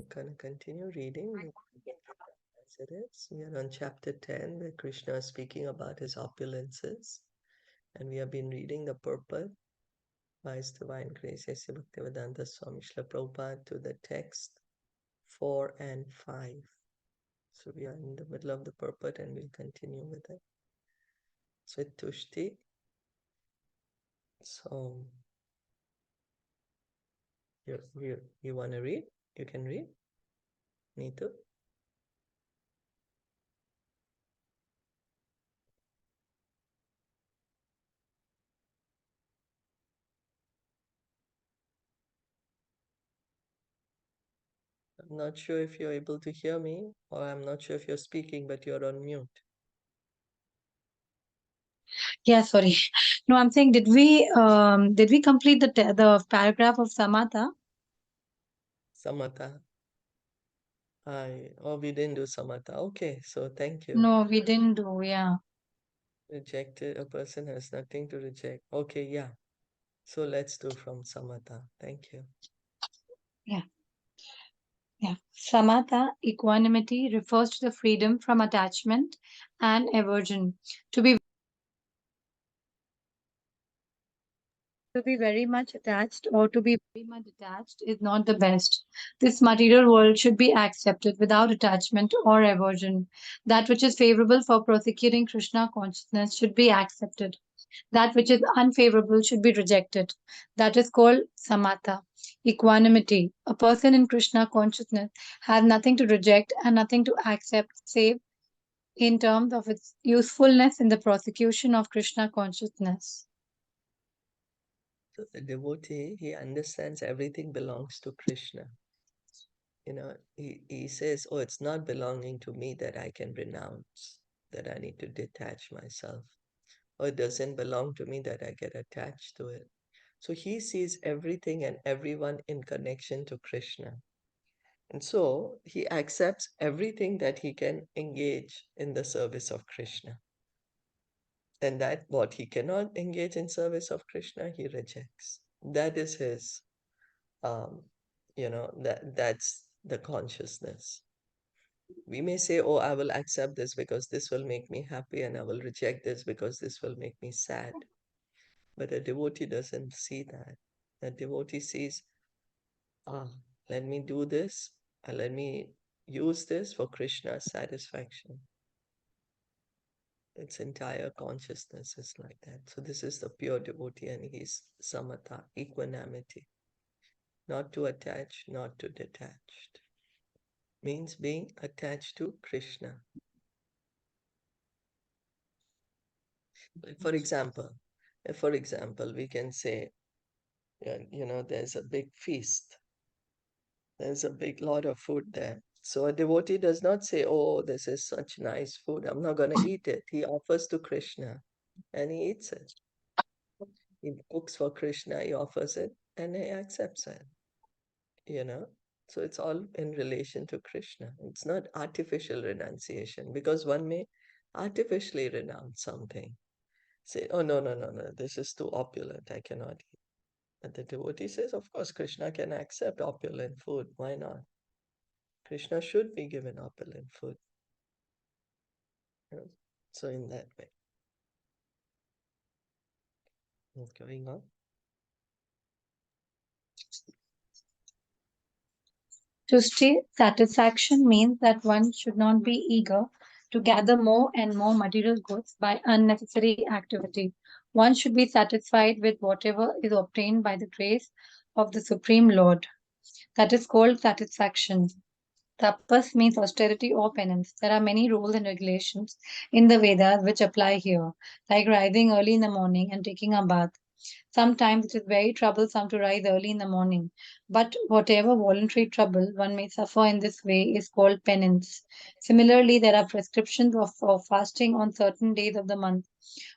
Going to continue reading. As it is, we are on chapter 10, where Krishna is speaking about his opulences, and we have been reading the purport by His Divine Grace A.C. Bhaktivedanta Swami Srila Prabhupada to the text 4 and 5. So we are in the middle of the purport and we'll continue with it. So with Tushti. So you want to read? You can read? Neetu? I'm not sure if you're able to hear me, or I'm not sure if you're speaking, but you're on mute. Yeah, sorry. No, I'm saying, did we complete the paragraph of Samatha? Samatha. We didn't do Samatha. Okay, so thank you. No, we didn't do. Yeah. Rejected, a person has nothing to reject. Okay, yeah. So let's do from Samatha. Thank you. Yeah. Yeah. Samatha, equanimity, refers to the freedom from attachment and aversion. To be To be very much attached or to be very much detached is not the best. This material world should be accepted without attachment or aversion. That which is favorable for prosecuting Krishna consciousness should be accepted. That which is unfavorable should be rejected. That is called samatha, equanimity. A person in Krishna consciousness has nothing to reject and nothing to accept save in terms of its usefulness in the prosecution of Krishna consciousness. So the devotee, he understands everything belongs to Krishna. He says, oh, it's not belonging to me that I can renounce, that I need to detach myself. Or it doesn't belong to me that I get attached to it. So he sees everything and everyone in connection to Krishna. And so he accepts everything that he can engage in the service of Krishna. And that what he cannot engage in service of Krishna, he rejects. That is his, that's the consciousness. We may say, oh, I will accept this because this will make me happy, and I will reject this because this will make me sad. But a devotee doesn't see that. A devotee sees, ah, let me do this, and let me use this for Krishna's satisfaction. Its entire consciousness is like that. So this is the pure devotee, and he's samatha, equanimity. Not to attach, not to detached. Means being attached to Krishna. For example, we can say, there's a big feast. There's a big lot of food there. So a devotee does not say, oh, this is such nice food, I'm not going to eat it. He offers to Krishna and he eats it. He cooks for Krishna, he offers it, and he accepts it. you know so it's all in relation to Krishna. It's not artificial renunciation, because one may artificially renounce something, say, oh, no, no, no, no, this is too opulent, I cannot eat. But the devotee says, of course Krishna can accept opulent food, why not? Krishna should be given opulent food. So in that way, going on. To stay satisfaction means that one should not be eager to gather more and more material goods by unnecessary activity. One should be satisfied with whatever is obtained by the grace of the Supreme Lord. That is called satisfaction. Tapas means austerity or penance. There are many rules and regulations in the Vedas which apply here, like rising early in the morning and taking a bath. Sometimes it is very troublesome to rise early in the morning, but whatever voluntary trouble one may suffer in this way is called penance. Similarly, there are prescriptions of fasting on certain days of the month.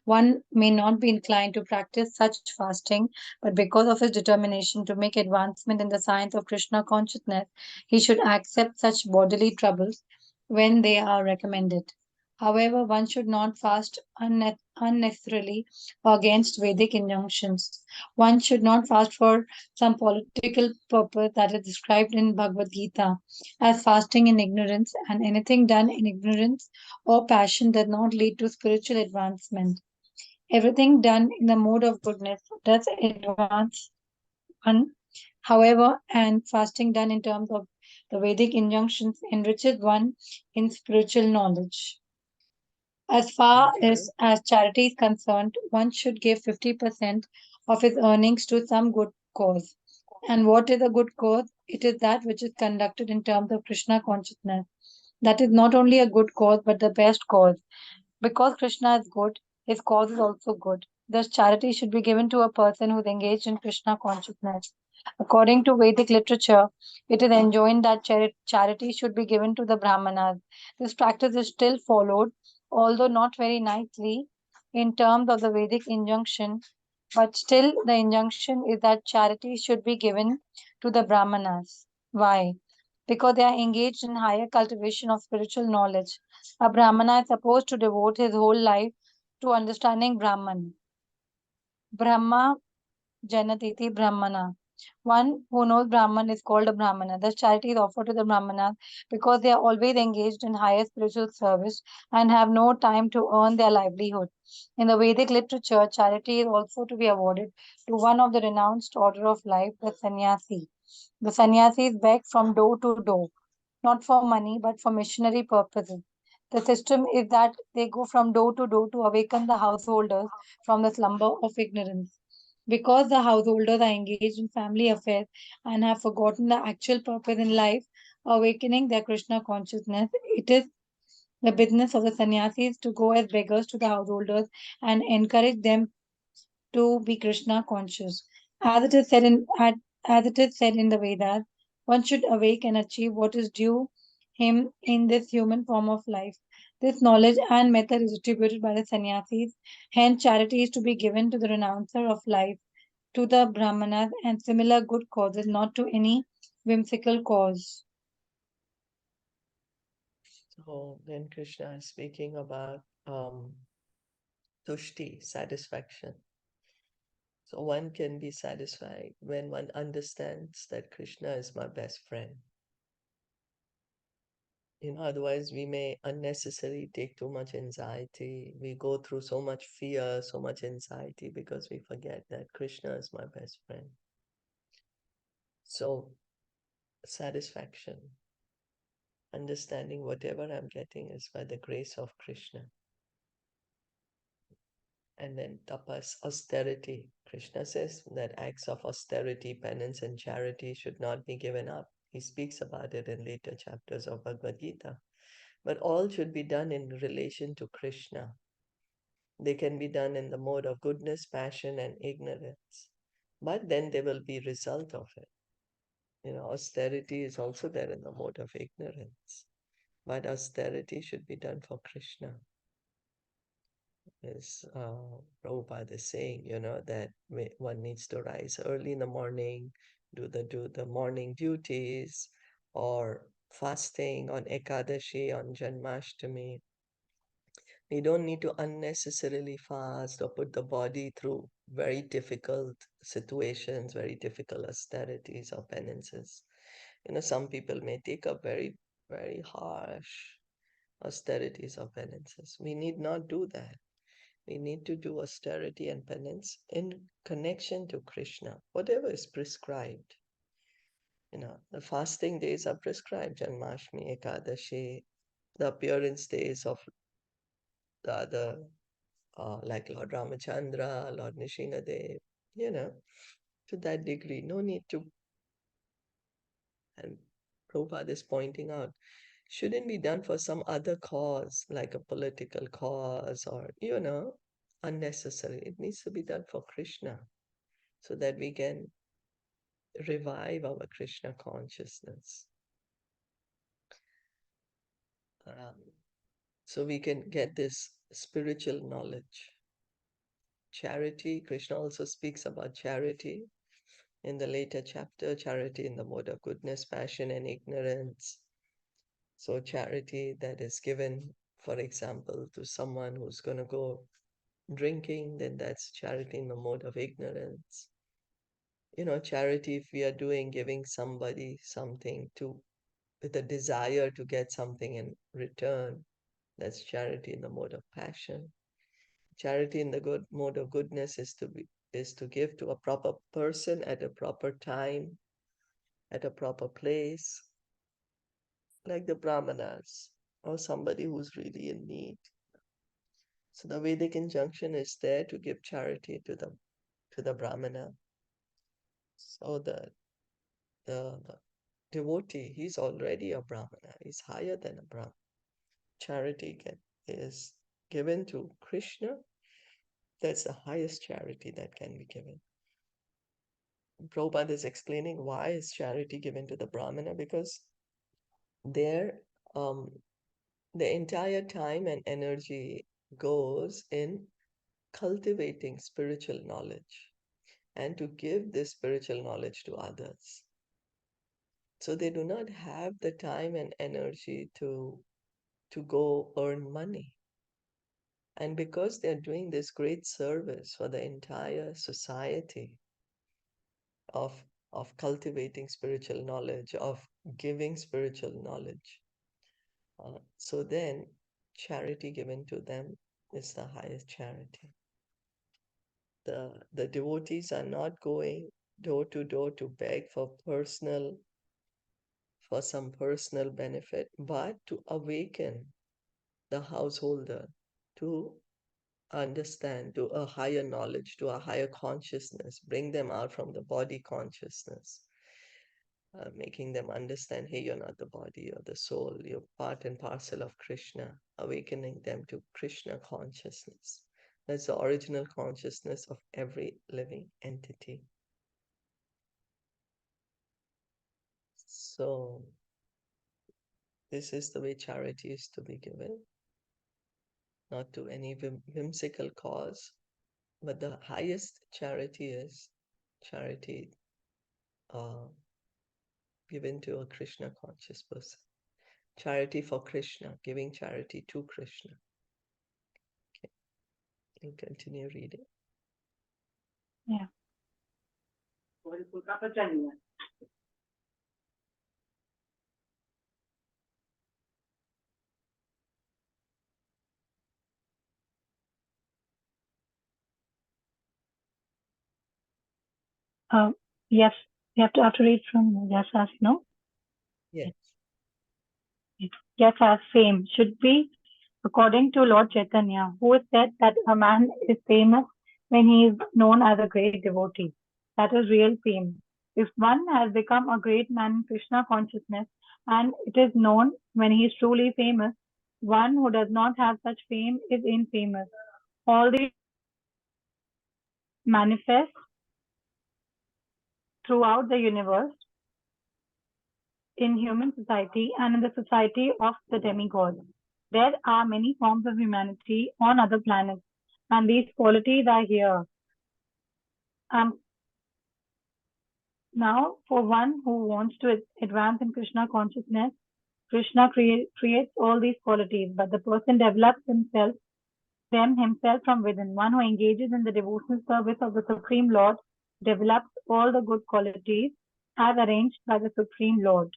One may not be inclined to practice such fasting, but because of his determination to make advancement in the science of Krishna consciousness, he should accept such bodily troubles when they are recommended. However, one should not fast unnecessarily against Vedic injunctions. One should not fast for some political purpose that is described in Bhagavad Gita as fasting in ignorance, and anything done in ignorance or passion does not lead to spiritual advancement. Everything done in the mode of goodness does advance one. However, and fasting done in terms of the Vedic injunctions enriches one in spiritual knowledge. As far Okay. as charity is concerned, one should give 50% of his earnings to some good cause. And what is a good cause? It is that which is conducted in terms of Krishna consciousness. That is not only a good cause but the best cause. Because Krishna is good, his cause is also good. Thus, charity should be given to a person who is engaged in Krishna consciousness. According to Vedic literature, it is enjoined that charity should be given to the Brahmanas. This practice is still followed, although not very nicely in terms of the Vedic injunction, but still the injunction is that charity should be given to the Brahmanas. Why? Because they are engaged in higher cultivation of spiritual knowledge. A Brahmana is supposed to devote his whole life to understanding Brahman. Brahma Janatiti Brahmana. One who knows Brahman is called a Brahmana. Thus, charity is offered to the Brahmanas because they are always engaged in higher spiritual service and have no time to earn their livelihood. In the Vedic literature, charity is also to be awarded to one of the renounced order of life, the sannyasi. The sannyasis beg from door to door, not for money but for missionary purposes. The system is that they go from door to door to awaken the householders from the slumber of ignorance. Because the householders are engaged in family affairs and have forgotten the actual purpose in life, awakening their Krishna consciousness, it is the business of the sannyasis to go as beggars to the householders and encourage them to be Krishna conscious. As it is said as it is said in the Vedas, one should awake and achieve what is due him in this human form of life. This knowledge and method is distributed by the sannyasis. Hence, charity is to be given to the renouncer of life, to the brahmanas, and similar good causes, not to any whimsical cause. So then Krishna is speaking about tushti, satisfaction. So one can be satisfied when one understands that Krishna is my best friend. Otherwise we may unnecessarily take too much anxiety. We go through so much fear, so much anxiety because we forget that Krishna is my best friend. So satisfaction, understanding whatever I'm getting is by the grace of Krishna. And then tapas, austerity. Krishna says that acts of austerity, penance, and charity should not be given up. He speaks about it in later chapters of Bhagavad Gita. But all should be done in relation to Krishna. They can be done in the mode of goodness, passion, and ignorance. But then there will be result of it. Austerity is also there in the mode of ignorance. But austerity should be done for Krishna. As Prabhupada is saying, that one needs to rise early in the morning, do the morning duties, or fasting on Ekadashi, on Janmashtami. We don't need to unnecessarily fast or put the body through very difficult situations, very difficult austerities or penances. Some people may take up very, very harsh austerities or penances. We need not do that. We need to do austerity and penance in connection to Krishna, whatever is prescribed. The fasting days are prescribed, Janmashtami, Ekadashi, the appearance days of the other, like Lord Ramachandra, Lord Nishinadev, you know, to that degree. No need to, and Prabhupada is pointing out, shouldn't be done for some other cause, like a political cause or, unnecessary. It needs to be done for Krishna so that we can revive our Krishna consciousness. Um, so we can get this spiritual knowledge. Charity, Krishna also speaks about charity in the later chapter, charity in the mode of goodness, passion, and ignorance. So, charity that is given For example, to someone who's going to go drinking, then that's charity in the mode of ignorance. Charity, if we are doing, giving somebody something to with a desire to get something in return, that's charity in the mode of passion. Charity in the good mode of goodness is to give to a proper person at a proper time, at a proper place, like the brahmanas or somebody who's really in need. So the Vedic injunction is there to give charity to the brahmana. So the devotee, he's already a brahmana. He's higher than a brahmana. Is given to Krishna. That's the highest charity that can be given. Prabhupada is explaining why is charity given to the brahmana, because their the entire time and energy goes in cultivating spiritual knowledge and to give this spiritual knowledge to others. So they do not have the time and energy to go earn money. And because they're doing this great service for the entire society of cultivating spiritual knowledge, of giving spiritual knowledge, so then charity given to them is the highest charity. The devotees are not going door to door to beg for some personal benefit, but to awaken the householder to understand, to a higher knowledge, to a higher consciousness, bring them out from the body consciousness, making them understand, hey, you're not the body or the soul, you're part and parcel of Krishna, awakening them to Krishna consciousness. That's the original consciousness of every living entity. So, this is the way charity is to be given, not to any whimsical cause, but the highest charity is charity uh, given to a Krishna conscious person. Charity for Krishna, giving charity to Krishna. Okay, we'll continue reading. Yeah. Yes, you have to read from yes as Yes. Yes as fame should be according to Lord Chaitanya, who said that a man is famous when he is known as a great devotee. That is real fame. If one has become a great man in Krishna consciousness and it is known when he is truly famous, one who does not have such fame is infamous. All these manifest throughout the universe, in human society and in the society of the demigods. There are many forms of humanity on other planets, and these qualities are here. Um, Now, for one who wants to advance in Krishna consciousness, Krishna creates all these qualities, but the person develops them himself from within. One who engages in the devotional service of the Supreme Lord develops all the good qualities as arranged by the Supreme Lord.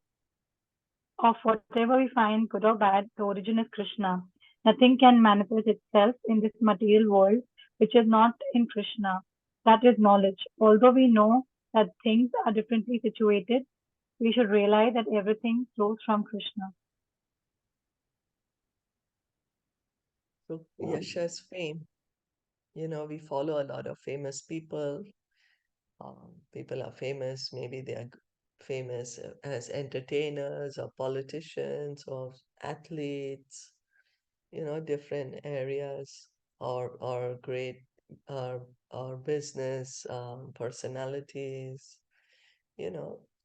Of whatever we find, good or bad, the origin is Krishna. Nothing can manifest itself in this material world which is not in Krishna. That is knowledge. Although we know that things are differently situated, we should realize that everything flows from Krishna. So, Yasha's fame. We follow a lot of famous people. People are famous. Maybe they are famous as entertainers or politicians or athletes, different areas or great or business personalities,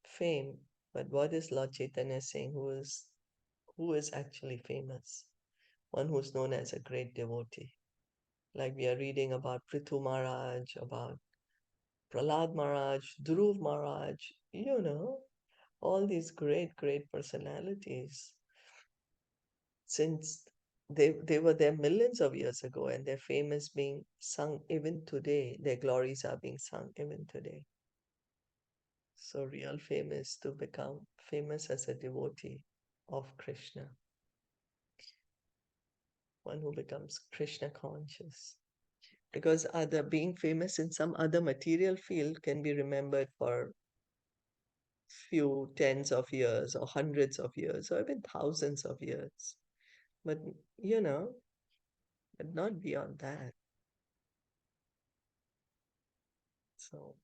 fame. But what is Lord Chaitanya saying? Who is actually famous? One who's known as a great devotee. Like we are reading about Prithu Maharaj, about Prahlad Maharaj, Dhruv Maharaj, all these great, great personalities. Since They were there millions of years ago, and their fame is being sung even today. Their glories are being sung even today. So real fame is to become famous as a devotee of Krishna, one who becomes Krishna conscious. Because other being famous in some other material field can be remembered for few tens of years or hundreds of years or even thousands of years. But you know, but not beyond that. So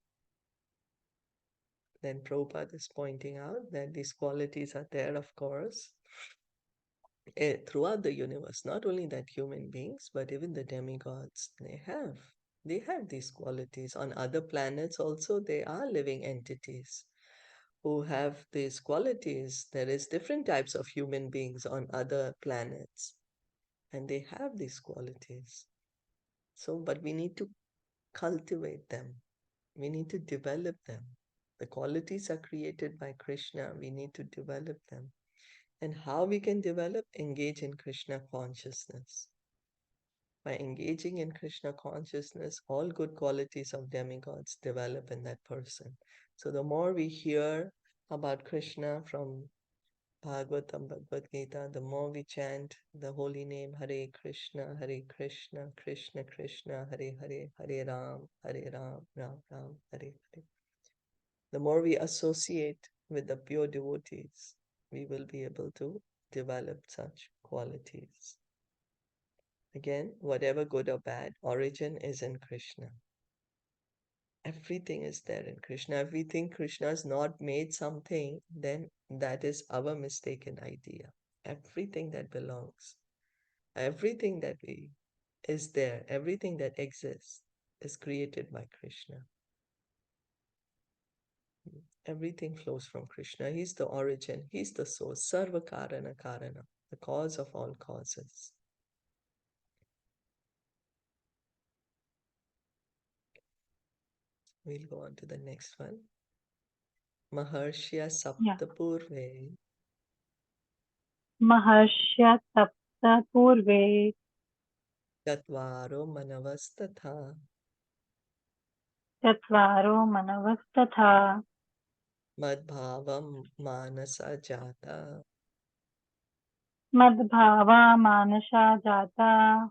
then Prabhupada is pointing out that these qualities are there, of course, throughout the universe. Not only that human beings, but even the demigods, they have these qualities. On other planets also, they are living entities who have these qualities. There is different types of human beings on other planets, and they have these qualities. So, but we need to cultivate them. We need to develop them. The qualities are created by Krishna. We need to develop them. And how we can develop? Engage in Krishna consciousness. By engaging in Krishna consciousness, all good qualities of demigods develop in that person. So the more we hear about Krishna from Bhagavatam, Bhagavad Gita, the more we chant the holy name Hare Krishna, Krishna Krishna, Hare Hare, Hare Ram, Ram Ram, Hare Hare. The more we associate with the pure devotees, we will be able to develop such qualities. Again, whatever good or bad, origin is in Krishna. Everything is there in Krishna. If we think Krishna has not made something, then that is our mistaken idea. Everything that belongs, everything that we is there, everything that exists is created by Krishna. Everything flows from Krishna. He's the origin, he's the source, Sarva Karana Karana, the cause of all causes. We'll go on to the next one. Maharshya Yeah. Saptapurve Maharshya Sapta Purve Chatvaro Manavastatha Chatvaro Manavastatha Madbhavam Manasa Jata Madbhava Manasha Jata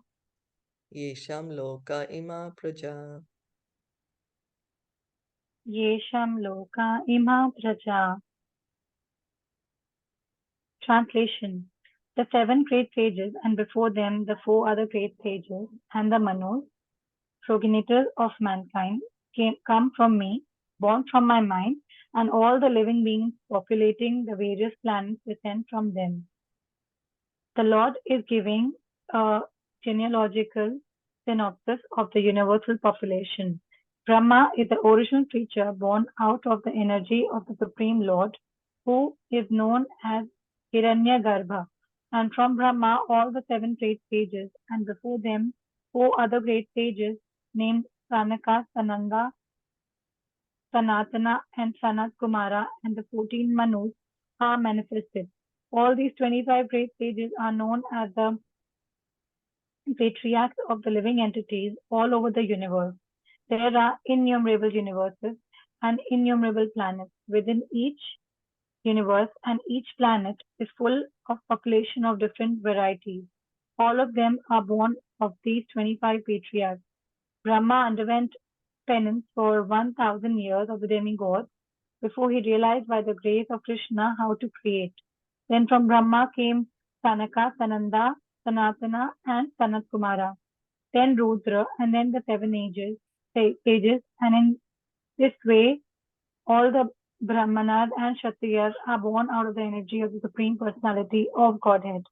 Yesham Loka Ima Praja. Yesham Loka Ima Praja. Translation. The seven great sages, and before them the four other great sages, and the Manus, progenitors of mankind, come from me, born from my mind, and all the living beings populating the various planets descend from them. The Lord is giving a genealogical synopsis of the universal population. Brahma is the original creature born out of the energy of the Supreme Lord, who is known as Hiranyagarbha. And from Brahma, all the seven great sages, and before them, four other great sages named Sanaka, Sananda, Sanatana, and Sanat Kumara, and the 14 Manus are manifested. All these 25 great sages are known as the patriarchs of the living entities all over the universe. There are innumerable universes and innumerable planets within each universe, and each planet is full of population of different varieties. All of them are born of these 25 patriarchs. Brahma underwent penance for 1000 years of the demigods before he realized by the grace of Krishna how to create. Then from Brahma came Sanaka, Sananda, Sanatana, and Sanat Kumara. Then Rudra, and then the seven sages, and in this way, all the Brahmanas and Kshatriyas are born out of the energy of the Supreme Personality of Godhead.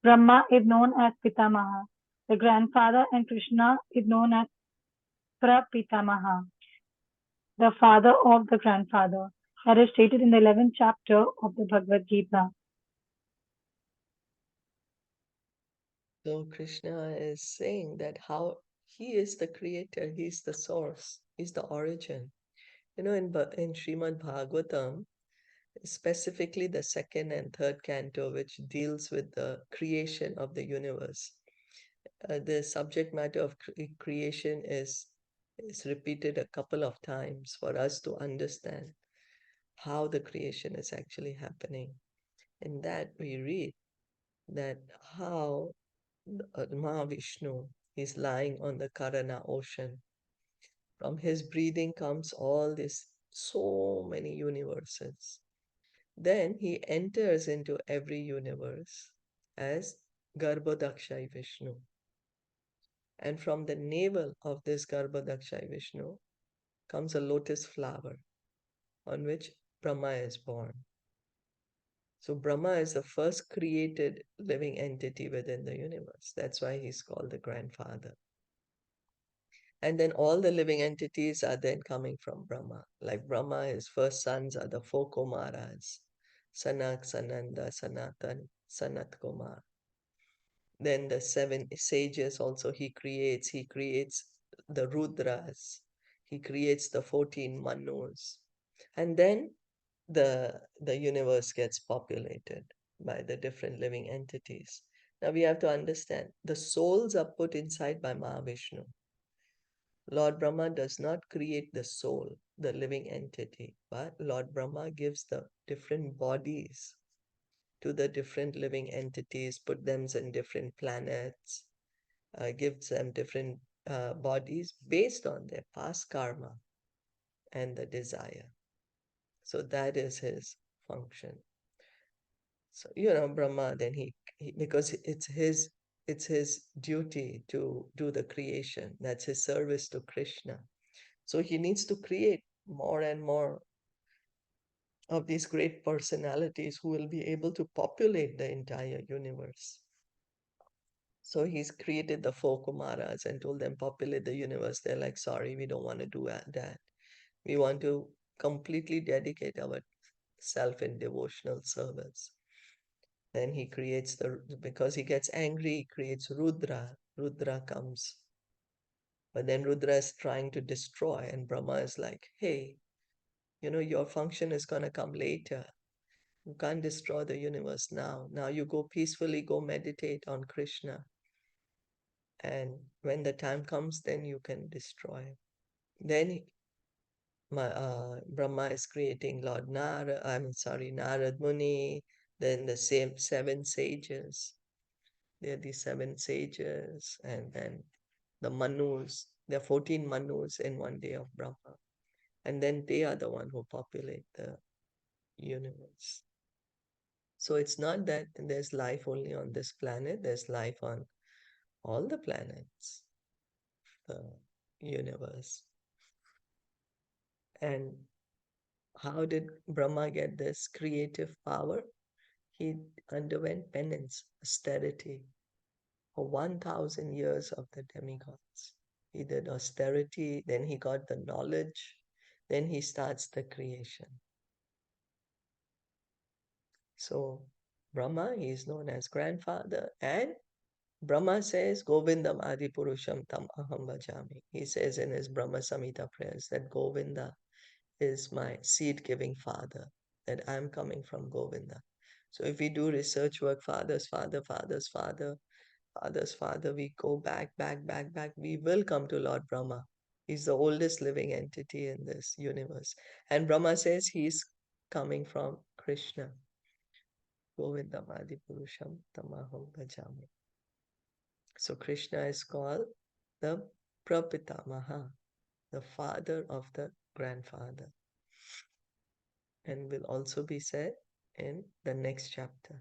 Brahma is known as Pitamaha, the grandfather, and Krishna is known as Prapitamaha, the father of the grandfather. That is stated in the 11th chapter of the Bhagavad Gita. So Krishna is saying that how he is the creator, he's the source, he's the origin. In Srimad Bhagavatam, specifically the second and third canto, which deals with the creation of the universe. The subject matter of creation is repeated a couple of times for us to understand how the creation is actually happening. In that we read that how Mahavishnu is lying on the Karana ocean. From his breathing comes all this, so many universes. Then he enters into every universe as Garbhodakshai Vishnu. And from the navel of this Garbhodakshai Vishnu comes a lotus flower on which Brahma is born. So Brahma is the first created living entity within the universe. That's why he's called the grandfather. And then all the living entities are then coming from Brahma. Like Brahma, his first sons are the four Kumaras, Sanak, Sananda, Sanatan, Sanat Kumar. Then the seven sages also he creates. He creates the Rudras. He creates the 14 Manus. And then the universe gets populated by the different living entities. Now we have to understand the souls are put inside by Mahavishnu. Lord Brahma does not create the soul, the living entity, but Lord Brahma gives the different bodies to the different living entities, put them in different planets, gives them different bodies based on their past karma and the desire. So that is his function. So Brahma then he because it's his duty to do the creation. That's his service to Krishna. So he needs to create more and more of these great personalities who will be able to populate the entire universe. So he's created the four Kumaras and told them populate the universe. They're like, sorry, we don't want to do that. We want to completely dedicate ourselves in devotional service. Then he creates because he gets angry, he creates Rudra. Rudra comes. But then Rudra is trying to destroy, and Brahma is like, hey, your function is going to come later. You can't destroy the universe now. Now you go peacefully, go meditate on Krishna. And when the time comes, then you can destroy. Then Brahma is creating Lord Narad Muni, then the same seven sages. There are these seven sages, and then the Manus. There are 14 Manus in one day of Brahma. And then they are the one who populate the universe. So it's not that there's life only on this planet, there's life on all the planets, the universe. And how did Brahma get this creative power? He underwent penance, austerity, for 1,000 years of the demigods. He did austerity, then he got the knowledge, then he starts the creation. So Brahma, he is known as grandfather, and Brahma says, Govindam Adipurusham Tam Aham Bhajami. He says in his Brahma Samhita prayers that Govinda is my seed-giving father, that I'm coming from Govinda. So if we do research work, father's father, father's father, father's father, we go back, we will come to Lord Brahma. He's the oldest living entity in this universe. And Brahma says he's coming from Krishna. Govindam Adipurusham Tamaham Bhajami. So Krishna is called the Prapitamaha, the father of the grandfather, and will also be said in the next chapter.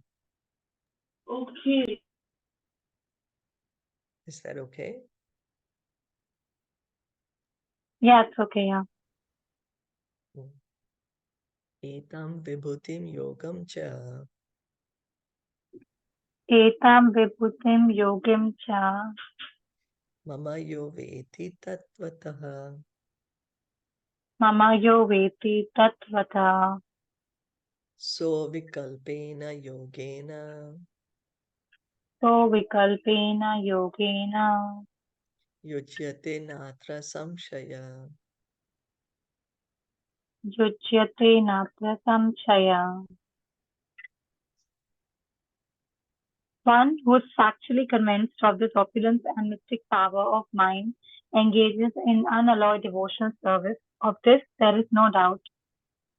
Okay. Is that okay? Yeah, it's okay. Yeah. Etam vibhutim yogam cha Etam vibhutim yogim cha mama yo veti tattvataha mama yo veti tattvata so vikalpena yogena so vikalpena yogena yujyate natra samshaya. Yujyate natra samshaya. One who is factually convinced of this opulence and mystic power of mind engages in unalloyed devotional service. Of this there is no doubt.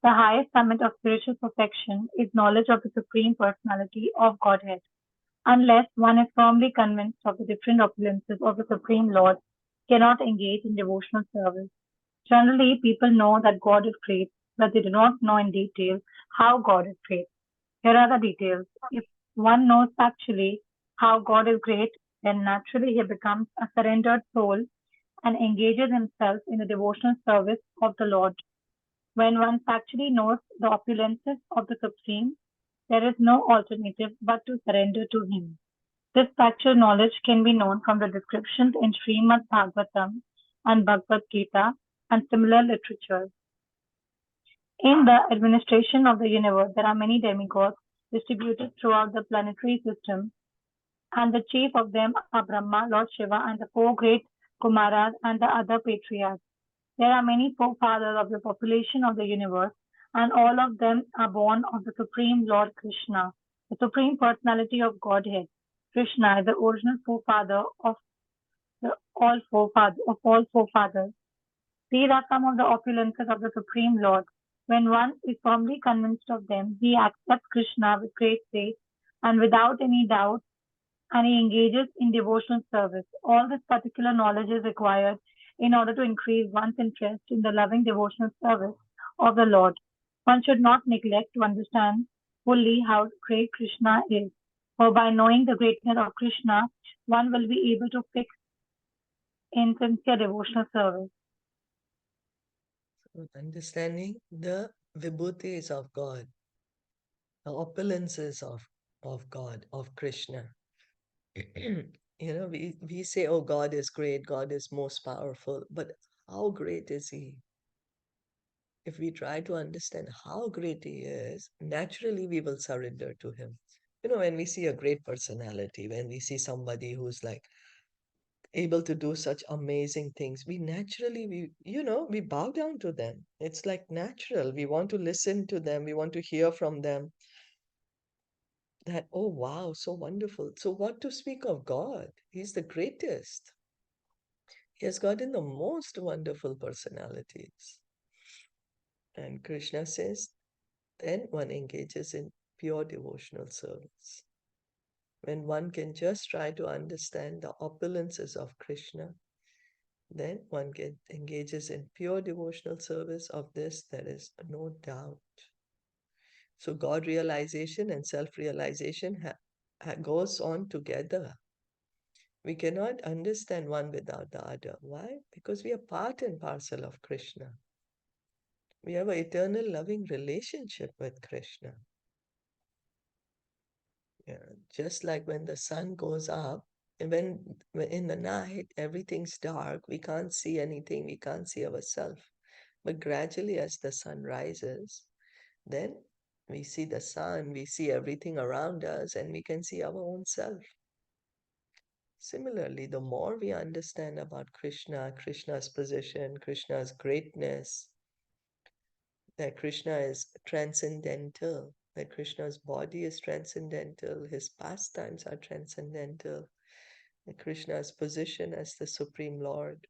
The highest summit of spiritual perfection is knowledge of the Supreme Personality of Godhead. Unless one is firmly convinced of the different opulences of the Supreme Lord, cannot engage in devotional service. Generally, people know that God is great, but they do not know in detail how God is great. Here are the details. If one knows actually how God is great, then naturally he becomes a surrendered soul and engages himself in the devotional service of the Lord. When one actually knows the opulences of the Supreme, there is no alternative but to surrender to him. This factual knowledge can be known from the descriptions in Srimad Bhagavatam and Bhagavad Gita and similar literature. In the administration of the universe, there are many demigods distributed throughout the planetary system, and the chief of them are Brahma, Lord Shiva, and the four great Kumaras and the other patriarchs. There are many forefathers of the population of the universe, and all of them are born of the Supreme Lord Krishna, the Supreme Personality of Godhead. Krishna is the original forefather of all forefathers. These are some of the opulences of the Supreme Lord. When one is firmly convinced of them, he accepts Krishna with great faith and without any doubt, and he engages in devotional service. All this particular knowledge is required in order to increase one's interest in the loving devotional service of the Lord. One should not neglect to understand fully how great Krishna is, for by knowing the greatness of Krishna, one will be able to fix in sincere devotional service. So understanding the vibhutis of God, the opulences of God, of Krishna. We say, oh, God is great, God is most powerful, but how great is He? If we try to understand how great He is, naturally we will surrender to Him. When we see a great personality, when we see somebody who's like able to do such amazing things, we naturally, we bow down to them. It's like natural. We want to listen to them. We want to hear from them that, oh, wow, so wonderful. So what to speak of God? He's the greatest. He has gotten the most wonderful personalities. And Krishna says, then one engages in pure devotional service. When one can just try to understand the opulences of Krishna, then one engages in pure devotional service. Of this, there is no doubt. So, God realization and self realization goes on together. We cannot understand one without the other. Why? Because we are part and parcel of Krishna. We have an eternal loving relationship with Krishna. Yeah, just like when the sun goes up, and when in the night everything's dark, we can't see anything, we can't see ourselves. But gradually, as the sun rises, then we see the sun, we see everything around us, and we can see our own self. Similarly, the more we understand about Krishna, Krishna's position, Krishna's greatness, that Krishna is transcendental, that Krishna's body is transcendental, his pastimes are transcendental, that Krishna's position as the Supreme Lord.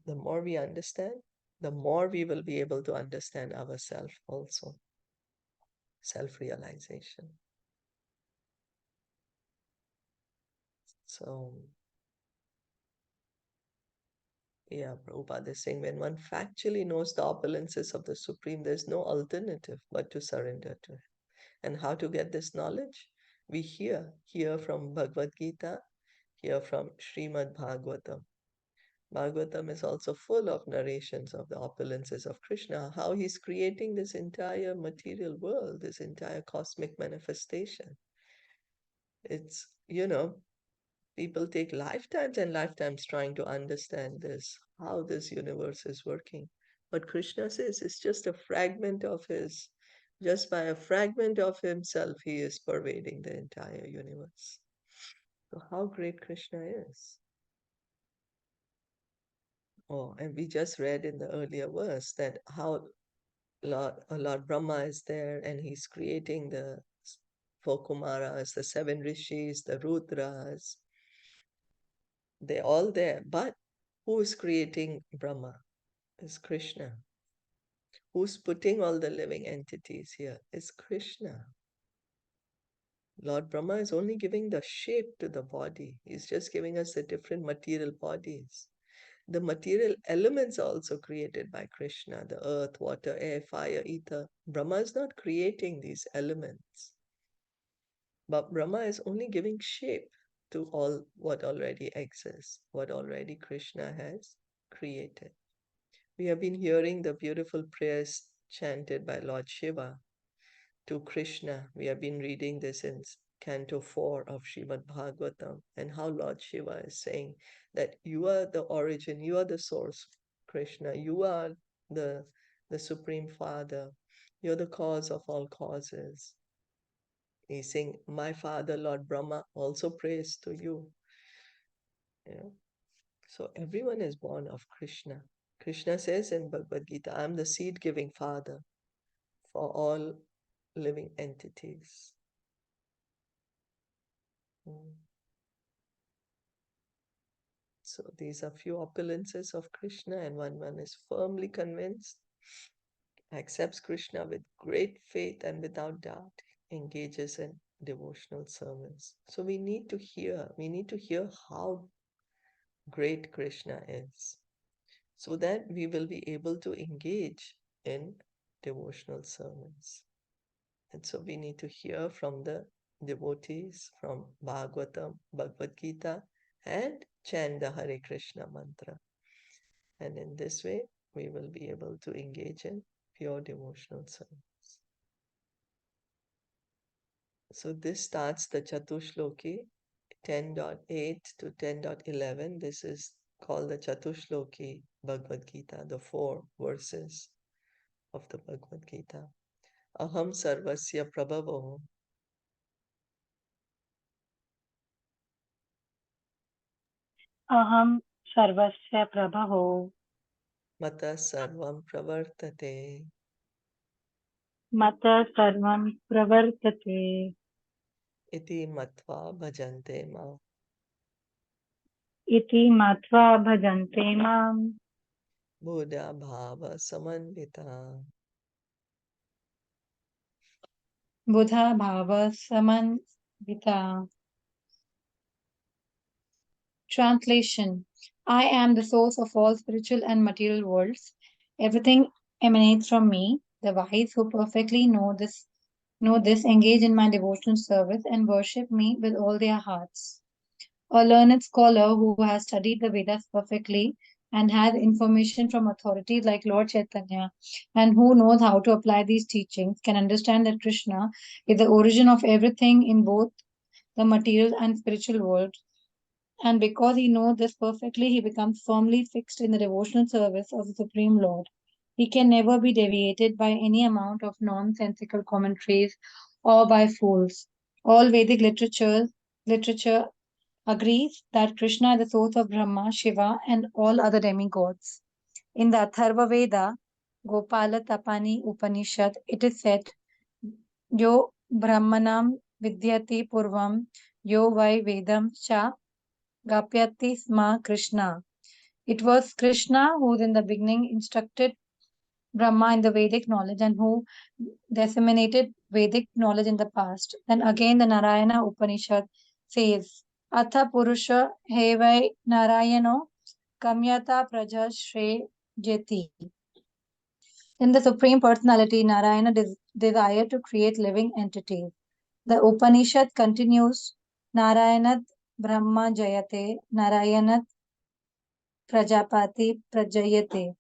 The more we understand, the more we will be able to understand ourselves also. Self realization. So, yeah, Prabhupada is saying when one factually knows the opulences of the Supreme, there's no alternative but to surrender to Him. And how to get this knowledge? We hear from Bhagavad Gita, hear from Srimad Bhagavatam. Bhagavatam is also full of narrations of the opulences of Krishna, how he's creating this entire material world, this entire cosmic manifestation. It's, people take lifetimes and lifetimes trying to understand this, how this universe is working. But Krishna says it's just a fragment of his, just by a fragment of himself, he is pervading the entire universe. So, how great Krishna is. Oh, and we just read in the earlier verse that how Lord Brahma is there and he's creating the four Kumaras, the seven rishis, the Rudras. They're all there. But who is creating Brahma? Is Krishna. Who's putting all the living entities here? Is Krishna. Lord Brahma is only giving the shape to the body. He's just giving us the different material bodies. The material elements are also created by Krishna, the earth, water, air, fire, ether. Brahma is not creating these elements, but Brahma is only giving shape to all what already exists, what already Krishna has created. We have been hearing the beautiful prayers chanted by Lord Shiva to Krishna. We have been reading this in Canto 4 of Srimad Bhagavatam, and how Lord Shiva is saying that you are the origin, you are the source, Krishna. You are the, the Supreme Father. You're the cause of all causes. He's saying, my father, Lord Brahma, also prays to you. You know? So everyone is born of Krishna. Krishna says in Bhagavad Gita, I'm the seed-giving father for all living entities. Mm. So these are few opulences of Krishna, and one is firmly convinced, accepts Krishna with great faith and without doubt, engages in devotional service. So we need to hear how great Krishna is, so that we will be able to engage in devotional service. And so we need to hear from the devotees from Bhagavatam, Bhagavad Gita, and chant the Hare Krishna mantra. And in this way, we will be able to engage in pure devotional service. So this starts the Chatushloki 10.8 to 10.11. This is called the Chatushloki Bhagavad Gita, the 4 verses of the Bhagavad Gita. Aham sarvasya prabhavo Aham sarvasya prabhavo mata sarvam pravartate mata sarvam pravartate iti matva bhajante ma. iti matva bhajante mam Buddha bhava samanvita. buddha bhava samanvita. Translation: I am the source of all spiritual and material worlds. Everything emanates from me. The wise who perfectly know this engage in my devotional service and worship me with all their hearts. A learned scholar who has studied the Vedas perfectly and has information from authorities like Lord Chaitanya and who knows how to apply these teachings can understand that Krishna is the origin of everything in both the material and spiritual world, and because he knows this perfectly, he becomes firmly fixed in the devotional service of the Supreme Lord. He can never be deviated by any amount of nonsensical commentaries or by fools. All Vedic literature agrees that Krishna is the source of Brahma, Shiva, and all other demigods. In the Atharva Veda, Gopala Tapani Upanishad, it is said, Yo Brahmanam Vidyati Purvam, Yo Vai Vedam Cha Gapyati Sma Krishna. It was Krishna who in the beginning instructed Brahma in the Vedic knowledge and who disseminated Vedic knowledge in the past. Then again the Narayana Upanishad says, Atha Purusha Hevai Narayano Kamyata Praja Shre Jeti. In the Supreme Personality, Narayana desired to create living entities. The Upanishad continues, Narayanat Brahma Jayate, Narayanat Prajapati Prajayate,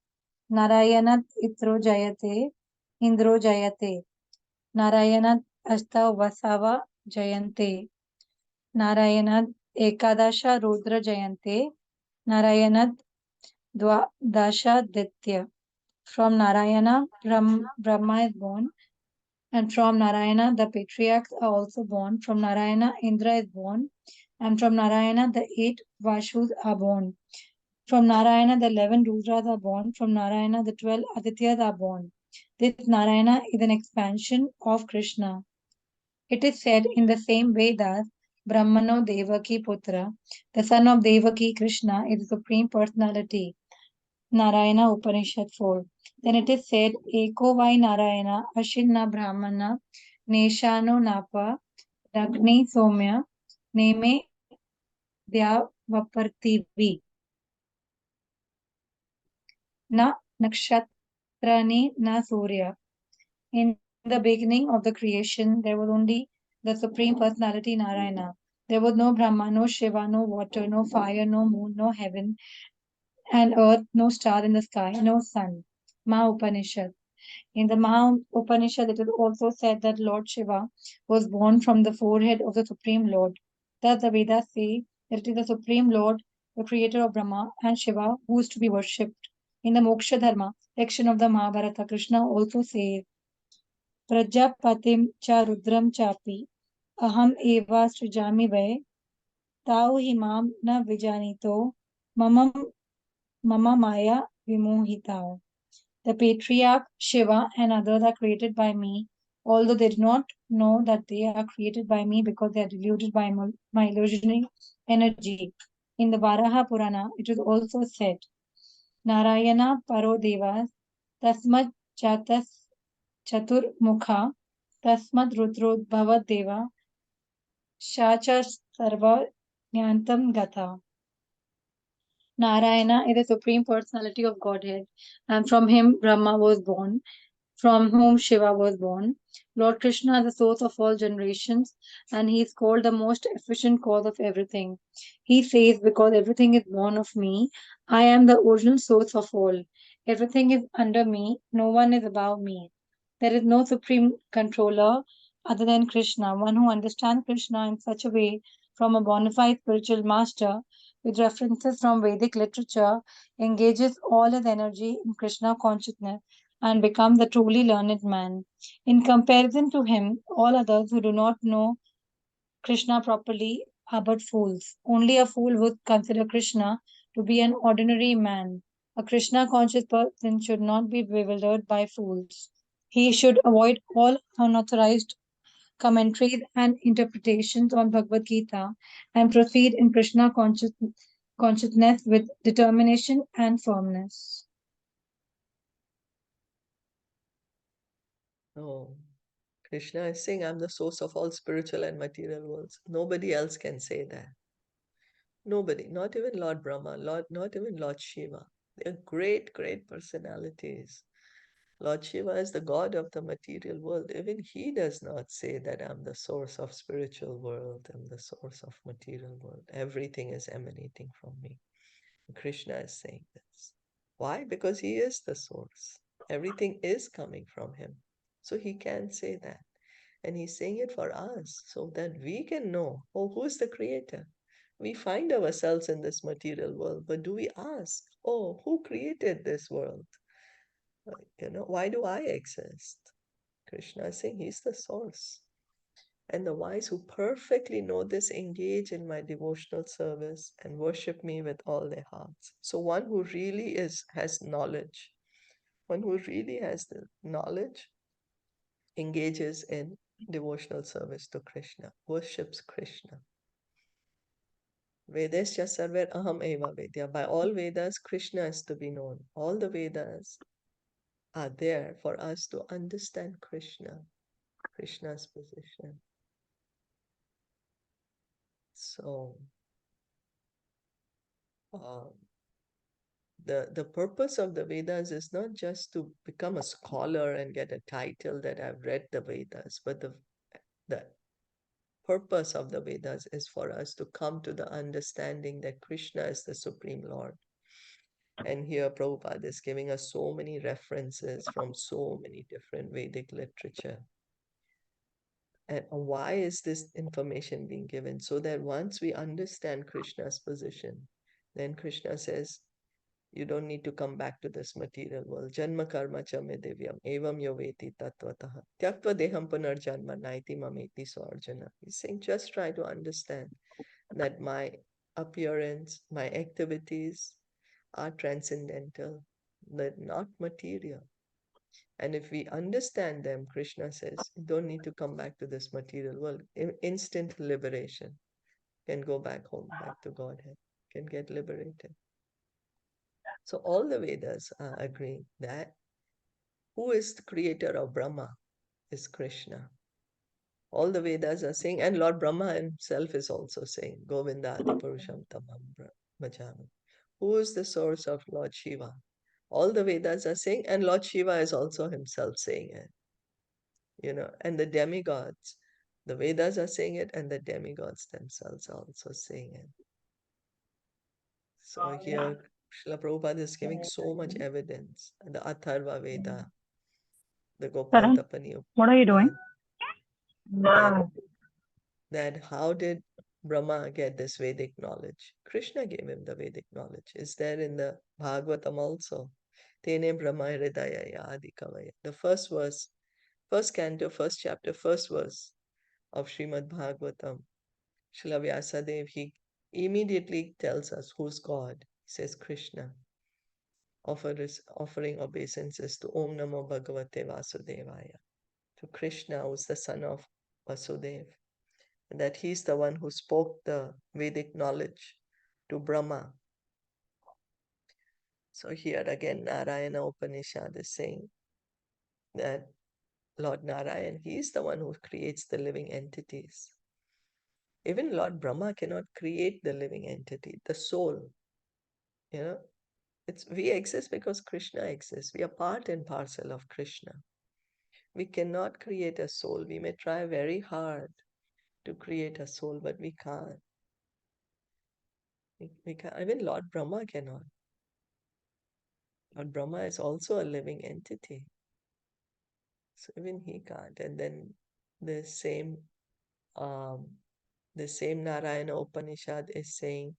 Narayanat Itro Jayate, Indro Jayate, Narayanat Asta Vasava Jayante, Narayanat Ekadasha Rudra Jayante, Narayanat Dvadasha Ditya. From Narayana, Brahma is born, and from Narayana, the patriarchs are also born. From Narayana, Indra is born, and from Narayana, the 8 Vashus are born. From Narayana, the 11 Rudras are born. From Narayana, the 12 Adityas are born. This Narayana is an expansion of Krishna. It is said in the same Vedas, Brahmano Devaki Putra, the son of Devaki Krishna, is the Supreme Personality. Narayana Upanishad 4. Then it is said, Eko Vai Narayana, Ashinna Brahmana, Neshano Napa, Ragni Somya, Neme Dhyavapartivi, Na Nakshatrani Na Surya. In the beginning of the creation, there was only the Supreme Personality Narayana. There was no Brahma, no Shiva, no water, no fire, no moon, no heaven and earth, no star in the sky, no sun. Ma Upanishad. In the Maha Upanishad, it is also said that Lord Shiva was born from the forehead of the Supreme Lord. Thus, the Vedas say that it is the Supreme Lord, the creator of Brahma and Shiva, who is to be worshipped. In the Moksha Dharma section of the Mahabharata, Krishna also says, Prajapatim cha rudram chapi, aham eva srijami vai, tau himam na vijanito, mamam mama maya vimohitao. The patriarch, Shiva, and others are created by me, although they do not know that they are created by me because they are deluded by my illusionary energy. In the Varaha Purana, it is also said, Narayana Paro Devas, Tasmad Jatas Chatur Mukha, Tasmad Rudrodbhava Deva, Shacha Sarva Nyantam Gata. Narayana is the supreme personality of Godhead, and from him Brahma was born, from whom Shiva was born. Lord Krishna is the source of all generations, and he is called the most efficient cause of everything. He says, because everything is born of me, I am the original source of all. Everything is under me, no one is above me. There is no supreme controller other than Krishna. One who understands Krishna in such a way from a bona fide spiritual master with references from Vedic literature engages all his energy in Krishna consciousness and become the truly learned man. In comparison to him, all others who do not know Krishna properly are but fools. Only a fool would consider Krishna to be an ordinary man. A Krishna conscious person should not be bewildered by fools. He should avoid all unauthorized commentaries and interpretations on Bhagavad Gita and proceed in Krishna consciousness with determination and firmness. Oh, Krishna is saying, I'm the source of all spiritual and material worlds. Nobody else can say that. Nobody, not even Lord Brahma, not even Lord Shiva. They're great, great personalities. Lord Shiva is the god of the material world. Even he does not say that I'm the source of spiritual world, I'm the source of material world. Everything is emanating from me. Krishna is saying this. Why? Because he is the source. Everything is coming from him. So he can say that. And he's saying it for us so that we can know, oh, who's the creator? We find ourselves in this material world, but do we ask, oh, who created this world? Why do I exist? Krishna is saying he's the source. And the wise who perfectly know this engage in my devotional service and worship me with all their hearts. So one who really has knowledge, one who really has the knowledge engages in devotional service to Krishna, worships Krishna. Vedasya sarver aham eva vedya. By all Vedas, Krishna is to be known. All the Vedas are there for us to understand Krishna, Krishna's position. So, um, the purpose of the Vedas is not just to become a scholar and get a title that I've read the Vedas, but the purpose of the Vedas is for us to come to the understanding that Krishna is the Supreme Lord. And here Prabhupada is giving us so many references from so many different Vedic literature. And why is this information being given? So that once we understand Krishna's position, then Krishna says, you don't need to come back to this material world. Janma karma cha me devyam evam yoveti tattvataha tyaktva deham punarjanma naiti mameti so Arjuna. He's saying, just try to understand that my appearance, my activities, are transcendental, they're not material. And if we understand them, Krishna says, you don't need to come back to this material world. Instant liberation. Can go back home, back to Godhead, can get liberated. So all the Vedas are agreeing that who is the creator of Brahma is Krishna. All the Vedas are saying, and Lord Brahma himself is also saying, Govinda Adi Purusham Tamam Bhajami. Who is the source of Lord Shiva? All the Vedas are saying, and Lord Shiva is also himself saying it. And the demigods, the Vedas are saying it, and the demigods themselves are also saying it. So here, Srila Prabhupada is giving so much evidence. The Atharva Veda, the Karan, Gopaltapani what are you doing? that, that how did Brahma get this Vedic knowledge? Krishna gave him the Vedic knowledge. Is there in the Bhagavatam also? Tene Brahma Hridaya Adi Kavaya. The first verse, first canto, first chapter, first verse of Srimad Bhagavatam. Srila Vyasadeva, he immediately tells us who's God. He says Krishna. Offering obeisances to Om Namo Bhagavate Vasudevaya, to Krishna, who's the son of Vasudeva, and that he's the one who spoke the Vedic knowledge to Brahma. So here again, Narayana Upanishad is saying that Lord Narayan, he is the one who creates the living entities. Even Lord Brahma cannot create the living entity, the soul. We exist because Krishna exists. We are part and parcel of Krishna. We cannot create a soul. We may try very hard to create a soul, but we can't. We can't. Even Lord Brahma cannot. Lord Brahma is also a living entity. So even he can't. And then the same um, Narayana Upanishad is saying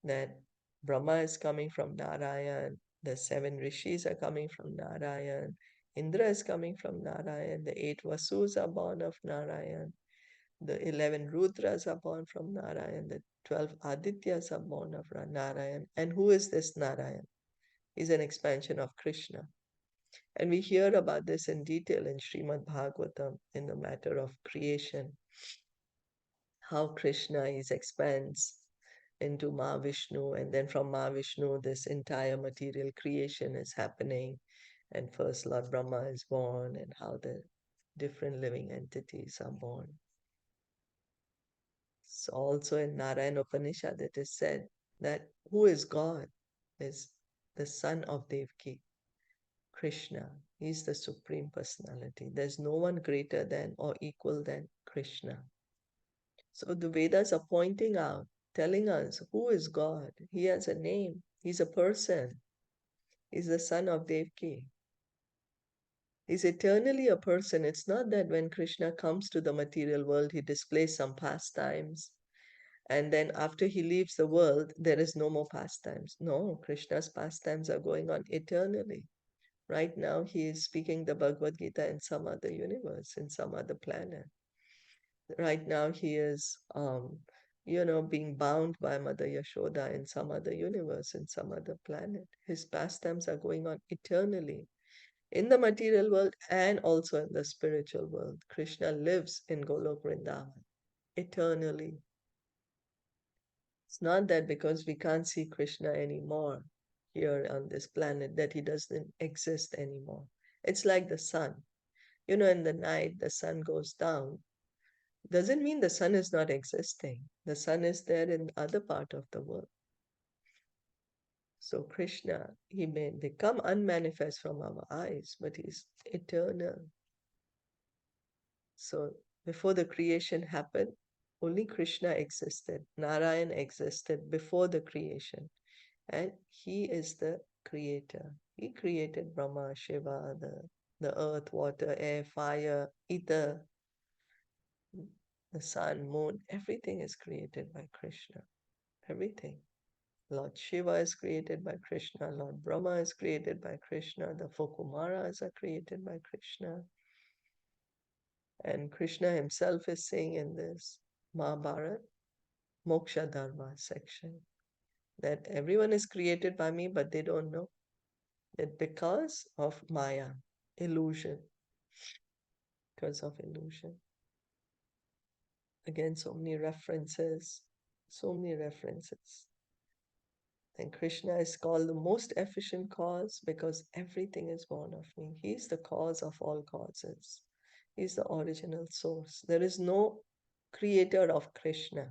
that Brahma is coming from Narayan, the 7 rishis are coming from Narayan, Indra is coming from Narayan, the 8 Vasus are born of Narayan, the 11 Rudras are born from Narayan, the 12 Adityas are born of Narayan. And who is this Narayan? He's an expansion of Krishna. And we hear about this in detail in Srimad Bhagavatam in the matter of creation. How Krishna expands into Mahavishnu, and then from Mahavishnu, this entire material creation is happening. And first Lord Brahma is born, and how the different living entities are born. So also in Narayana Upanishad, it is said that who is God is the son of Devaki, Krishna. He's the Supreme Personality. There's no one greater than or equal than Krishna. So the Vedas are pointing out, telling us who is God. He has a name. He's a person. He's the son of Devaki. He's eternally a person. It's not that when Krishna comes to the material world, he displays some pastimes, and then after he leaves the world, there is no more pastimes. No, Krishna's pastimes are going on eternally. Right now, he is speaking the Bhagavad Gita in some other universe, in some other planet. Right now, he is, being bound by Mother Yashoda in some other universe, in some other planet. His pastimes are going on eternally in the material world and also in the spiritual world. Krishna lives in Golok Vrindavan eternally. It's not that because we can't see Krishna anymore here on this planet that he doesn't exist anymore. It's like the sun. In the night, the sun goes down. Doesn't mean the sun is not existing. The sun is there in the other part of the world. So Krishna, he may become unmanifest from our eyes, but he's eternal. So before the creation happened, only Krishna existed. Narayan existed before the creation. And he is the creator. He created Brahma, Shiva, the earth, water, air, fire, ether, the sun, moon. Everything is created by Krishna. Everything. Lord Shiva is created by Krishna. Lord Brahma is created by Krishna. The four Kumaras are created by Krishna. And Krishna himself is saying in this Mahabharata, Moksha Dharma section, that everyone is created by me, but they don't know that because of Maya, illusion, because of illusion. Again, so many references, so many references. And Krishna is called the most efficient cause because everything is born of me. He is the cause of all causes. He is the original source. There is no creator of Krishna.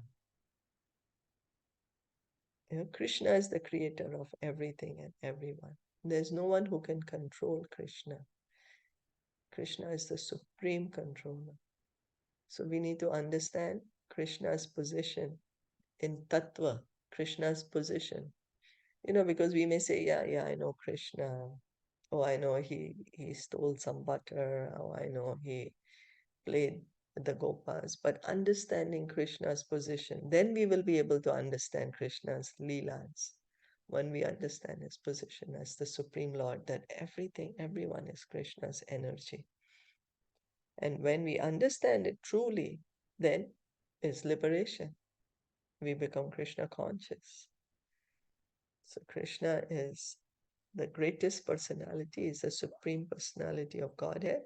Krishna is the creator of everything and everyone. There's no one who can control Krishna. Krishna is the supreme controller. So we need to understand Krishna's position in Tattva, Krishna's position. Because we may say, yeah, I know Krishna. Oh, I know he stole some butter. Oh, I know he played with the Gopas. But understanding Krishna's position, then we will be able to understand Krishna's Leelas. When we understand his position as the Supreme Lord, that everything, everyone is Krishna's energy. And when we understand it truly, then is liberation. We become Krishna conscious. So Krishna is the greatest personality, is the supreme personality of Godhead.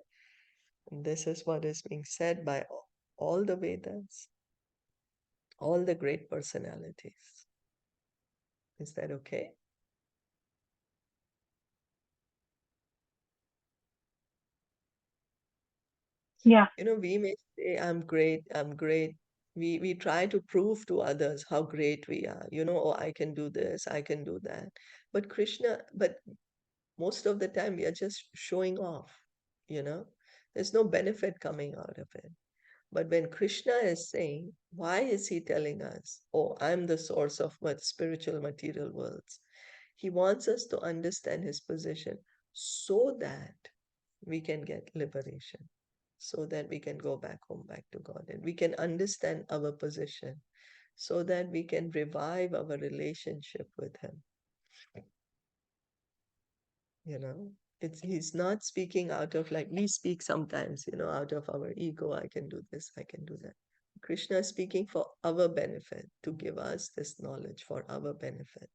And this is what is being said by all the Vedas, all the great personalities. Is that okay? Yeah. We may say, I'm great, I'm great. We try to prove to others how great we are. Oh, I can do this, I can do that. But most of the time we are just showing off, you know. There's no benefit coming out of it. But when Krishna is saying, why is he telling us, oh, I'm the source of spiritual material worlds? He wants us to understand his position so that we can get liberation, so that we can go back home, back to God, and we can understand our position so that we can revive our relationship with him. He's not speaking out of, like we speak sometimes, out of our ego. I can do this, I can do that. Krishna is speaking for our benefit, to give us this knowledge for our benefit.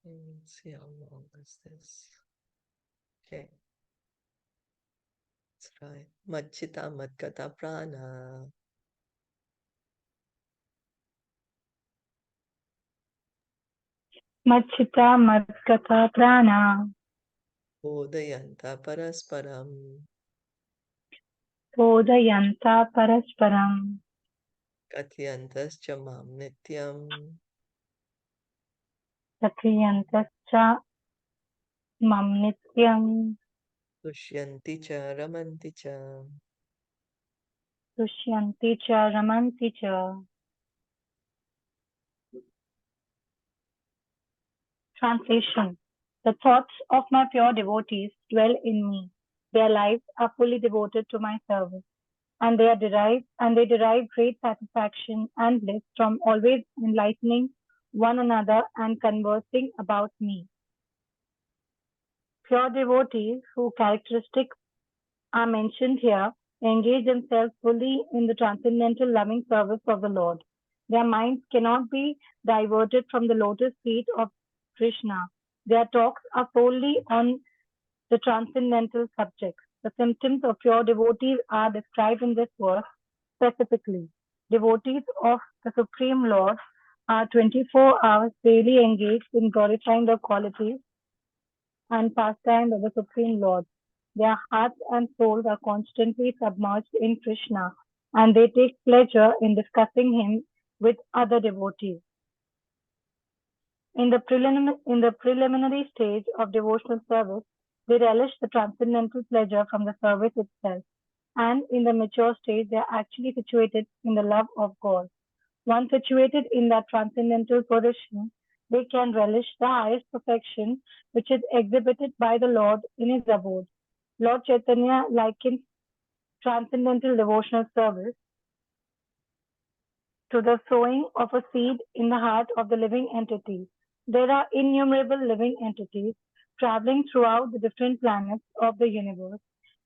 Okay, let's see how long is this. Okay, that's right. Machita Madgata Prana. Machita Madgata Prana. Bodhayanta Parasparam. Bodhayanta Parasparam. Katyantascha Mam Nityam. Sakriyantascha Mam Nityam. Tushyanti cha Ramanti cha. Tushyanti cha Ramanti cha. Translation. The thoughts of my pure devotees dwell in me. Their lives are fully devoted to my service, and they derive great satisfaction and bliss from always enlightening one another and conversing about me. Pure devotees, whose characteristics are mentioned here, engage themselves fully in the transcendental loving service of the Lord. Their minds cannot be diverted from the lotus feet of Krishna. Their talks are solely on the transcendental subjects. The symptoms of pure devotees are described in this verse specifically. Devotees of the Supreme Lord are 24 hours daily engaged in glorifying the qualities and pastime of the Supreme Lord. Their hearts and souls are constantly submerged in Krishna, and they take pleasure in discussing him with other devotees. In the preliminary stage of devotional service, they relish the transcendental pleasure from the service itself, and in the mature stage, they are actually situated in the love of God. Once situated in that transcendental position, they can relish the highest perfection which is exhibited by the Lord in his abode. Lord Chaitanya likens transcendental devotional service to the sowing of a seed in the heart of the living entity. There are innumerable living entities traveling throughout the different planets of the universe,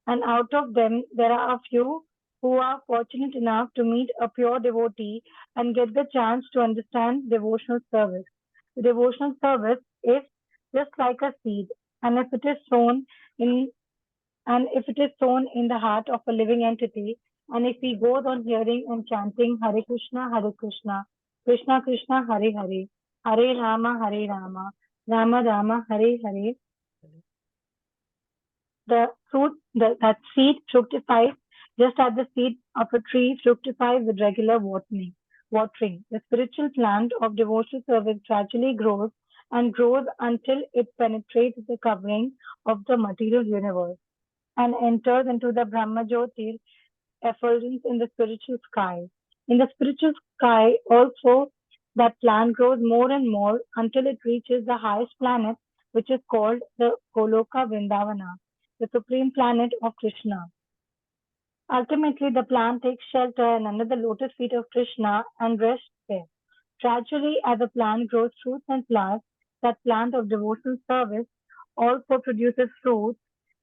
and out of them there are a few who are fortunate enough to meet a pure devotee and get the chance to understand devotional service. The devotional service is just like a seed, and in if it is sown in the heart of a living entity, and if he goes on hearing and chanting Hare Krishna, Krishna Krishna, Hare Hare, Hare Rama, Rama Rama, Hare Hare, that seed fructifies just as the seed of a tree fructifies with regular watering. The spiritual plant of devotional service gradually grows and grows until it penetrates the covering of the material universe and enters into the Brahma Jyotir effulgence in the spiritual sky. In the spiritual sky also that plant grows more and more until it reaches the highest planet, which is called the Goloka Vrindavana, the supreme planet of Krishna. Ultimately, the plant takes shelter and under the lotus feet of Krishna and rests there. Gradually, as the plant grows fruits and flowers, that plant of devotional service also produces fruits,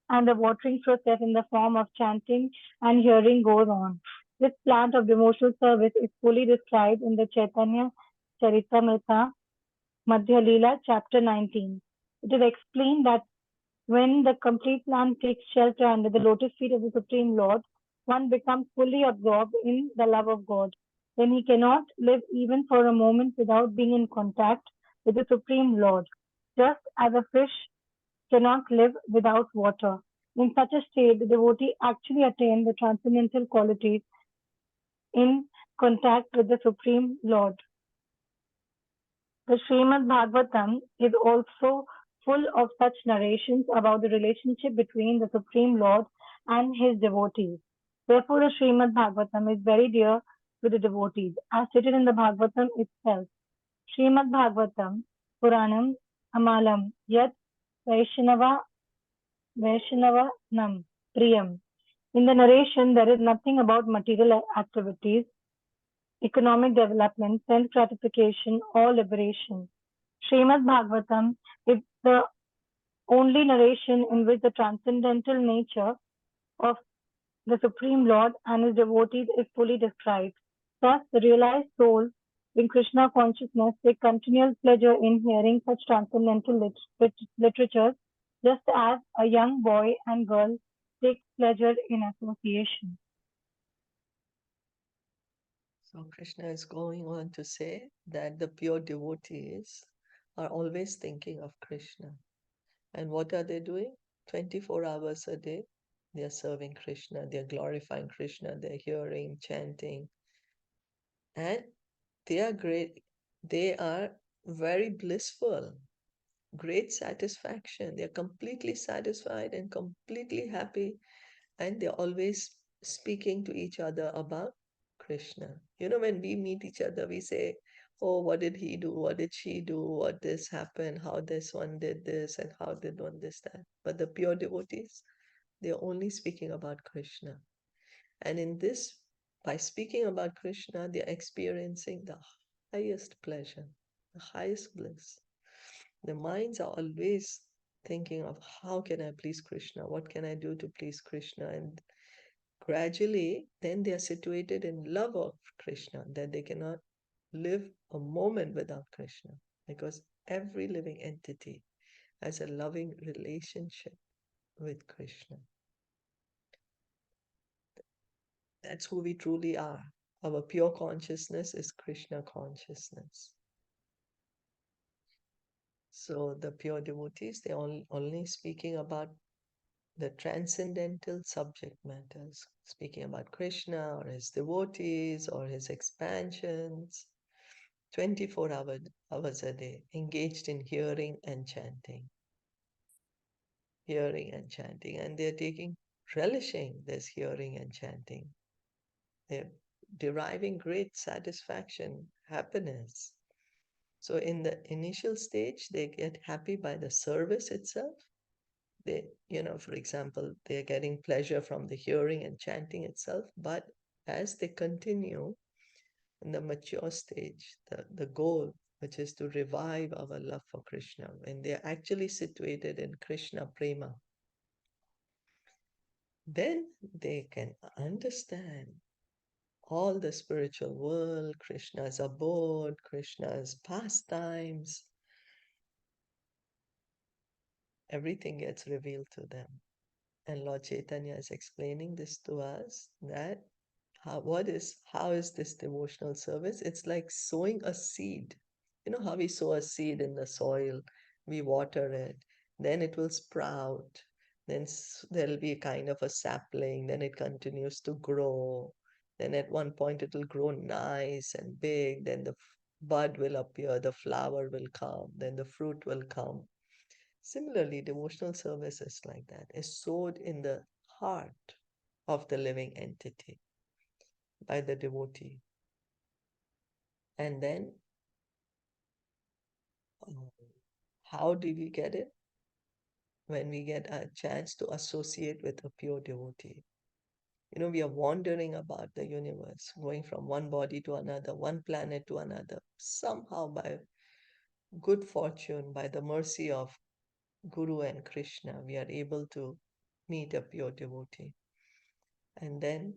and the watering process in the form of chanting and hearing goes on. This plant of devotional service is fully described in the Chaitanya Caritamita Madhya Leela, chapter 19. It is explained that when the complete plant takes shelter under the lotus feet of the Supreme Lord, one becomes fully absorbed in the love of God. Then he cannot live even for a moment without being in contact with the Supreme Lord, just as a fish cannot live without water. In such a state, the devotee actually attains the transcendental qualities in contact with the Supreme Lord. The Srimad Bhagavatam is also full of such narrations about the relationship between the Supreme Lord and his devotees. Therefore, the Srimad Bhagavatam is very dear to the devotees, as stated in the Bhagavatam itself. Srimad Bhagavatam, Puranam, Amalam, Yat Vaishnava Vaishnavanam Priyam. In the narration, there is nothing about material activities, economic development, self gratification, or liberation. Srimad Bhagavatam is the only narration in which the transcendental nature of the Supreme Lord and his devotees is fully described. Thus, the realized souls in Krishna consciousness take continual pleasure in hearing such transcendental literature, just as a young boy and girl take pleasure in association. So Krishna is going on to say that the pure devotees are always thinking of Krishna. And what are they doing? 24 hours a day, they are serving Krishna, they are glorifying Krishna, they're hearing, chanting, and they are great. They are very blissful, great satisfaction. They're completely satisfied and completely happy, and they're always speaking to each other about Krishna. When we meet each other, we say, oh, what did he do? What did she do? What this happened? How this one did this and how did one this that? But the pure devotees, they're only speaking about Krishna. And in this, by speaking about Krishna, they're experiencing the highest pleasure, the highest bliss. The minds are always thinking of how can I please Krishna? What can I do to please Krishna? And gradually, then they are situated in love of Krishna, that they cannot live a moment without Krishna, because every living entity has a loving relationship with Krishna. That's who we truly are. Our pure consciousness is Krishna consciousness. So the pure devotees, they're only speaking about the transcendental subject matters, speaking about Krishna or his devotees or his expansions, 24 hours a day, engaged in hearing and chanting. Hearing and chanting. And they're relishing this hearing and chanting. They're deriving great satisfaction, happiness. So in the initial stage, they get happy by the service itself. For example, they're getting pleasure from the hearing and chanting itself. But as they continue in the mature stage, the goal, which is to revive our love for Krishna, when they're actually situated in Krishna Prema, then they can understand all the spiritual world, Krishna's abode, Krishna's pastimes. Everything gets revealed to them. And Lord Chaitanya is explaining this to us that how is this devotional service? It's like sowing a seed. You know how we sow a seed in the soil, we water it, then it will sprout, then there'll be a kind of a sapling, then it continues to grow. Then at one point it will grow nice and big, then the bud will appear, the flower will come, then the fruit will come. Similarly, devotional service is like that, is sowed in the heart of the living entity by the devotee. And then, um, how do we get it? When we get a chance to associate with a pure devotee. You know, we are wandering about the universe, going from one body to another, one planet to another. Somehow, by good fortune, by the mercy of Guru and Krishna, we are able to meet a pure devotee. And then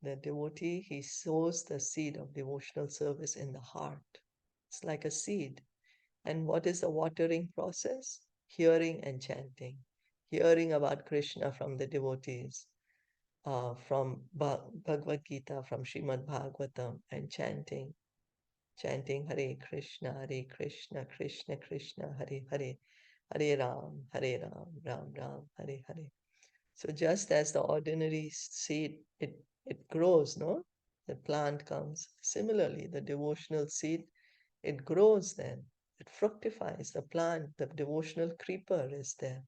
the devotee, he sows the seed of devotional service in the heart. It's like a seed. And what is the watering process? Hearing and chanting. Hearing about Krishna from the devotees, from Bhagavad Gita, from Srimad Bhagavatam, and chanting Hare Krishna, Krishna Krishna, Hare Hare, Hare Ram, Ram Ram, Hare Hare. So just as the ordinary seed, it grows, no? The plant comes. Similarly, the devotional seed, it grows then. It fructifies. The plant, the devotional creeper is there.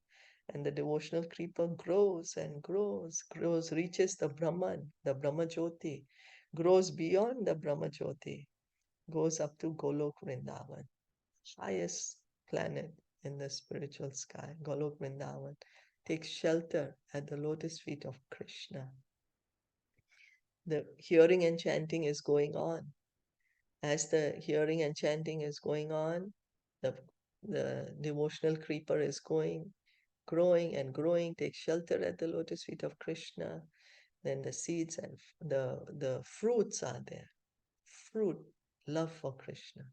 And the devotional creeper grows and grows, reaches the Brahman, the Brahma Jyoti, grows beyond the Brahma Jyoti, goes up to Golok Vrindavan, highest planet in the spiritual sky, Golok Vrindavan, takes shelter at the lotus feet of Krishna. The hearing and chanting is going on. As the hearing and chanting is going on, the, the devotional creeper is growing and growing, takes shelter at the lotus feet of Krishna. Then the seeds and the fruits are there. Fruit, love for Krishna.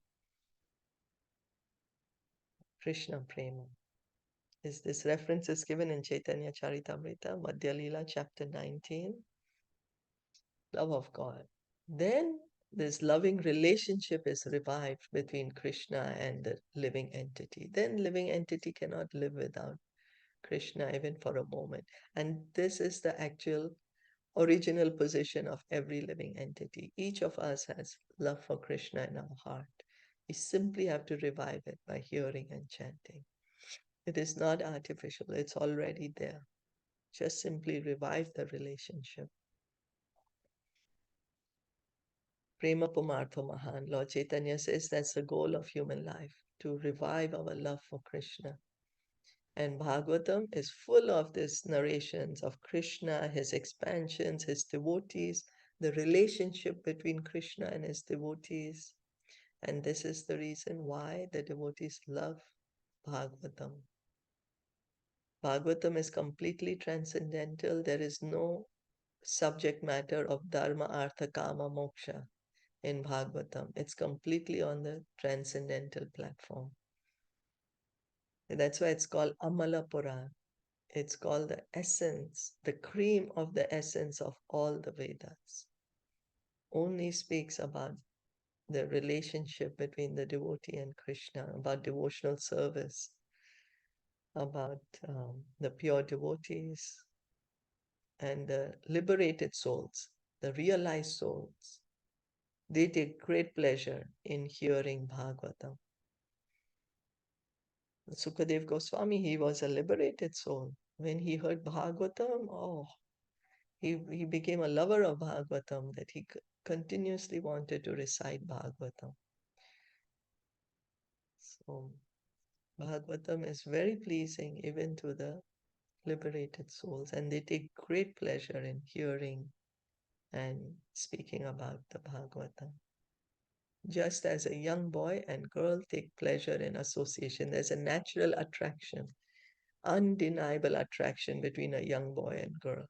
Krishna Prema. This reference is given in Caitaniya Caritamita, Madhya Lila, chapter 19. Love of God. Then this loving relationship is revived between Krishna and the living entity. Then living entity cannot live without Krishna even for a moment. And this is the actual original position of every living entity. Each of us has love for Krishna in our heart. We simply have to revive it by hearing and chanting. It is not artificial, it's already there. Just simply revive the relationship. Prema Pumartho Mahan. Lord Chaitanya says that's the goal of human life, to revive our love for Krishna. And Bhagavatam is full of these narrations of Krishna, his expansions, his devotees, the relationship between Krishna and his devotees. And this is the reason why the devotees love Bhagavatam. Bhagavatam is completely transcendental. There is no subject matter of Dharma, Artha, Kama, Moksha in Bhagavatam. It's completely on the transcendental platform. And that's why it's called Amala Puran. It's called the essence, the cream of the essence of all the Vedas. Only speaks about the relationship between the devotee and Krishna, about devotional service, about the pure devotees and the liberated souls, the realized souls. They take great pleasure in hearing Bhagavatam. Sukadev Goswami, he was a liberated soul. When he heard Bhagavatam, oh, he became a lover of Bhagavatam, that he continuously wanted to recite Bhagavatam. So Bhagavatam is very pleasing even to the liberated souls, and they take great pleasure in hearing and speaking about the Bhagavatam. Just as a young boy and girl take pleasure in association, there's a natural attraction. undeniable attraction between a young boy and girl.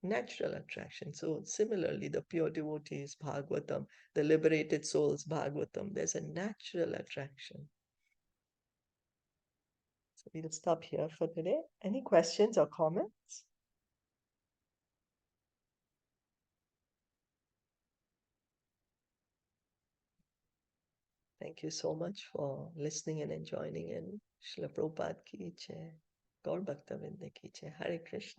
Natural attraction. So similarly, the pure devotees, Bhagavatam, the liberated souls, Bhagavatam, there's a natural attraction. So we'll stop here for today. Any questions or comments? Thank you so much for listening and joining in. Srila Prabhupada ki jai. Gaur Bhakta Vrinda ki jai. Hare Krishna.